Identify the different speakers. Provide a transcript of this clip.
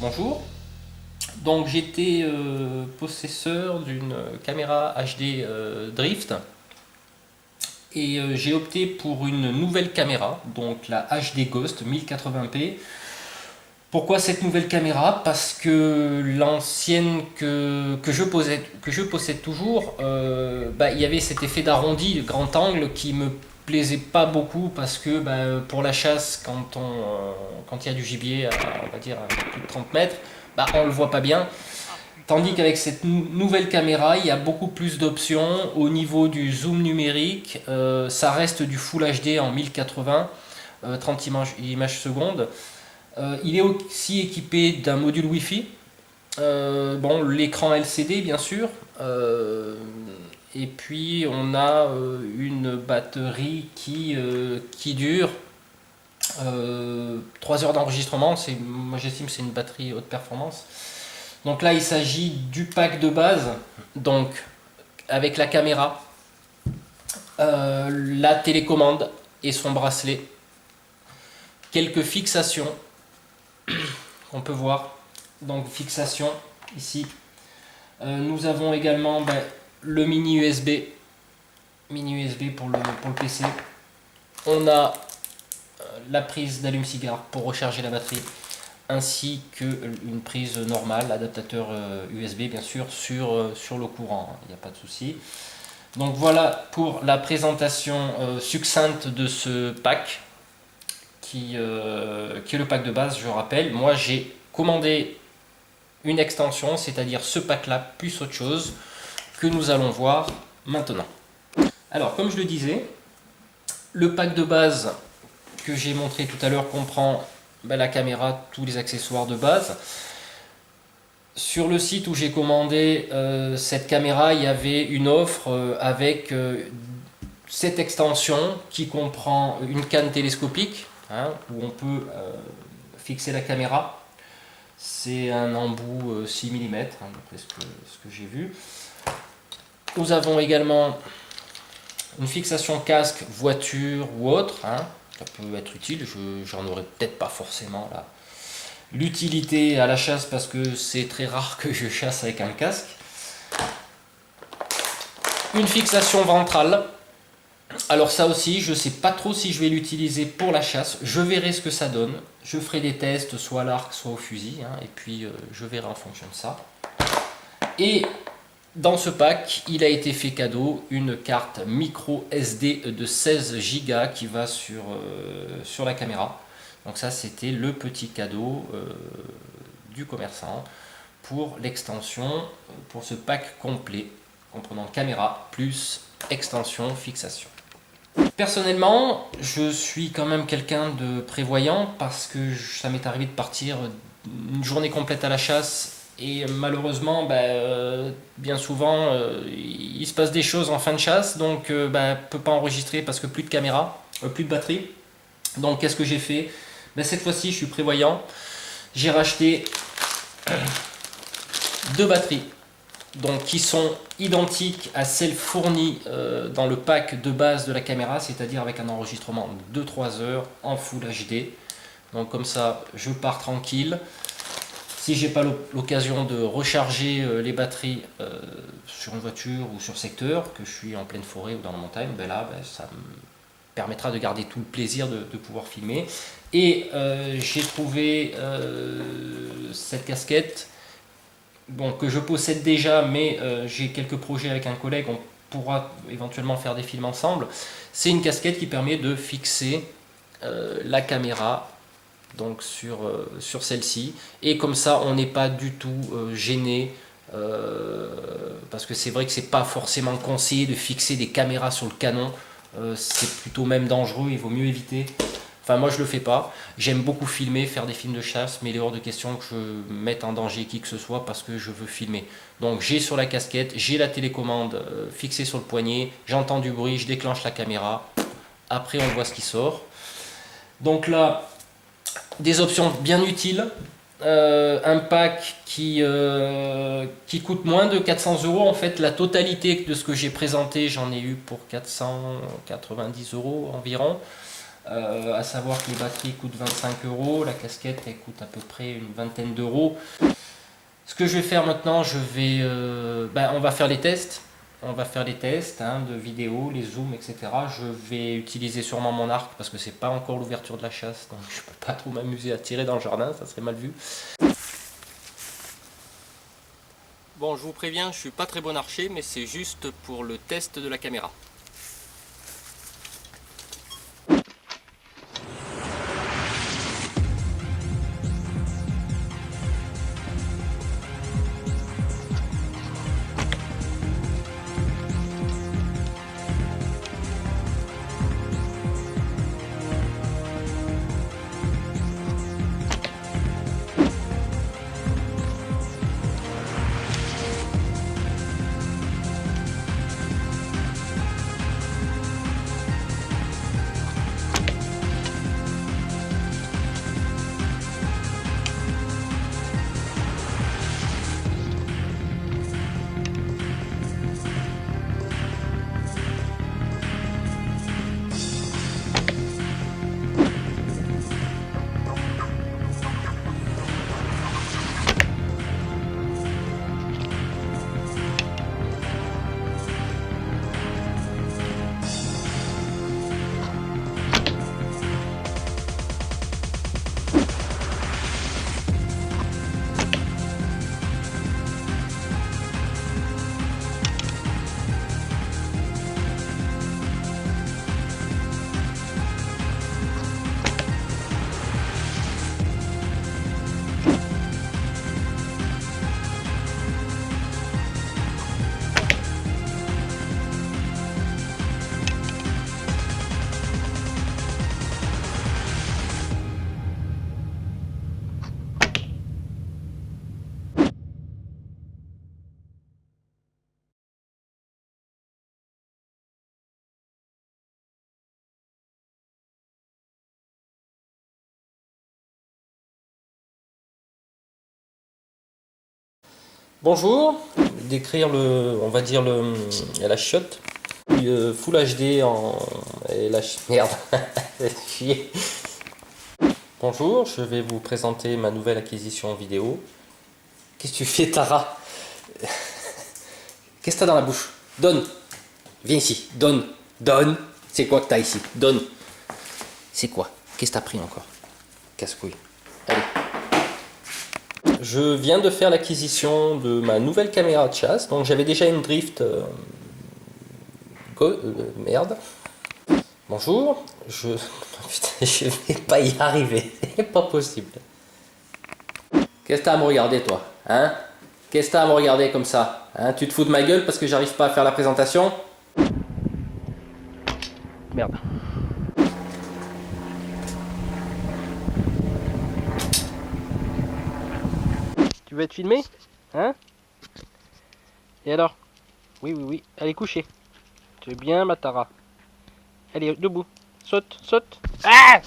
Speaker 1: Bonjour. Donc j'étais possesseur d'une caméra HD Drift et j'ai opté pour une nouvelle caméra, donc la HD Ghost 1080p. Pourquoi cette nouvelle caméra? Parce que l'ancienne que je possède toujours, il y avait cet effet d'arrondi, de grand angle qui me plaisait pas beaucoup parce que pour la chasse, quand il y a du gibier à, on va dire, à plus de 30 mètres, on le voit pas bien. Tandis qu'avec cette nouvelle caméra, il y a beaucoup plus d'options au niveau du zoom numérique. Ça reste du Full HD en 1080, 30 images secondes. Il est aussi équipé d'un module Wi-Fi. Bon, l'écran LCD bien sûr. Et puis on a une batterie qui dure 3 heures d'enregistrement. Moi j'estime que c'est une batterie haute performance. Donc là il s'agit du pack de base, donc avec la caméra, la télécommande et son bracelet, quelques fixations qu'on peut voir. Donc fixation ici. Nous avons également le mini USB pour le PC. On a la prise d'allume-cigare pour recharger la batterie, ainsi qu'une prise normale, l'adaptateur USB bien sûr, sur le courant, il n'y a pas de souci. Donc voilà pour la présentation succincte de ce pack, qui est le pack de base, je rappelle. Moi j'ai commandé une extension, c'est-à-dire ce pack là plus autre chose que nous allons voir maintenant. Alors comme je le disais, le pack de base que j'ai montré tout à l'heure comprend la caméra, tous les accessoires de base. Sur le site où j'ai commandé cette caméra, il y avait une offre avec cette extension qui comprend une canne télescopique, où on peut fixer la caméra. C'est un embout 6 mm, d'après ce que j'ai vu. Nous avons également une fixation casque, voiture ou autre. Ça peut être utile, j'en aurais peut-être pas forcément l'utilité à la chasse parce que c'est très rare que je chasse avec un casque. Une fixation ventrale. Alors ça aussi, je ne sais pas trop si je vais l'utiliser pour la chasse. Je verrai ce que ça donne. Je ferai des tests soit à l'arc, soit au fusil. Et puis je verrai en fonction de ça. Et dans ce pack, il a été fait cadeau une carte micro SD de 16 Go qui va sur la caméra. Donc ça, c'était le petit cadeau du commerçant pour l'extension, pour ce pack complet, comprenant caméra plus extension fixation. Personnellement, je suis quand même quelqu'un de prévoyant parce que ça m'est arrivé de partir une journée complète à la chasse et malheureusement, bien souvent, il se passe des choses en fin de chasse, donc je ne peux pas enregistrer parce que plus de caméra, plus de batterie. Donc qu'est-ce que j'ai fait? Cette fois-ci, je suis prévoyant. J'ai racheté deux batteries, donc qui sont identiques à celles fournies dans le pack de base de la caméra, c'est-à-dire avec un enregistrement de 2-3 heures en Full HD. Donc comme ça, je pars tranquille. Si j'ai pas l'occasion de recharger les batteries sur une voiture ou sur secteur, que je suis en pleine forêt ou dans la montagne, ça me permettra de garder tout le plaisir de pouvoir filmer. Et j'ai trouvé cette casquette que je possède déjà, mais j'ai quelques projets avec un collègue, on pourra éventuellement faire des films ensemble. C'est une casquette qui permet de fixer la caméra donc sur celle-ci, et comme ça on n'est pas du tout gêné, parce que c'est vrai que c'est pas forcément conseillé de fixer des caméras sur le canon, c'est plutôt même dangereux, il vaut mieux éviter. Enfin moi je le fais pas, j'aime beaucoup filmer, faire des films de chasse, mais il est hors de question que je mette en danger qui que ce soit parce que je veux filmer. Donc j'ai sur la casquette, j'ai la télécommande fixée sur le poignet, j'entends du bruit, je déclenche la caméra, après on voit ce qui sort. Donc là, des options bien utiles, un pack qui coûte moins de 400 euros. En fait, la totalité de ce que j'ai présenté, j'en ai eu pour 490 euros environ. À savoir que les batteries coûtent 25 €, la casquette elle coûte à peu près une vingtaine d'euros. Ce que je vais faire maintenant, on va faire les tests. On va faire les tests hein, de vidéo, les zooms, etc. Je vais utiliser sûrement mon arc parce que c'est pas encore l'ouverture de la chasse, donc je peux pas trop m'amuser à tirer dans le jardin, ça serait mal vu. Bon, je vous préviens, je suis pas très bon archer, mais c'est juste pour le test de la caméra. Bonjour, décrire on va dire la shot, Full HD merde, chier. Bonjour, je vais vous présenter ma nouvelle acquisition vidéo. Qu'est-ce que tu fais, Tara? Qu'est-ce que t'as dans la bouche? Donne, viens ici, donne. C'est quoi que t'as ici? Donne. C'est quoi? Qu'est-ce que t'as pris encore? Casse-couille. Allez. Je viens de faire l'acquisition de ma nouvelle caméra de chasse. Donc j'avais déjà une Drift. Merde. Bonjour. Putain, je vais pas y arriver. C'est pas possible. Qu'est-ce que t'as à me regarder, toi? Hein? Qu'est-ce que t'as à me regarder comme ça? Hein? Tu te fous de ma gueule parce que j'arrive pas à faire la présentation? Merde. Tu veux être filmé? Hein? Et alors? Oui, oui, oui. Allez, coucher. Tu es bien, ma Tara. Allez, debout. Saute, saute. Ah!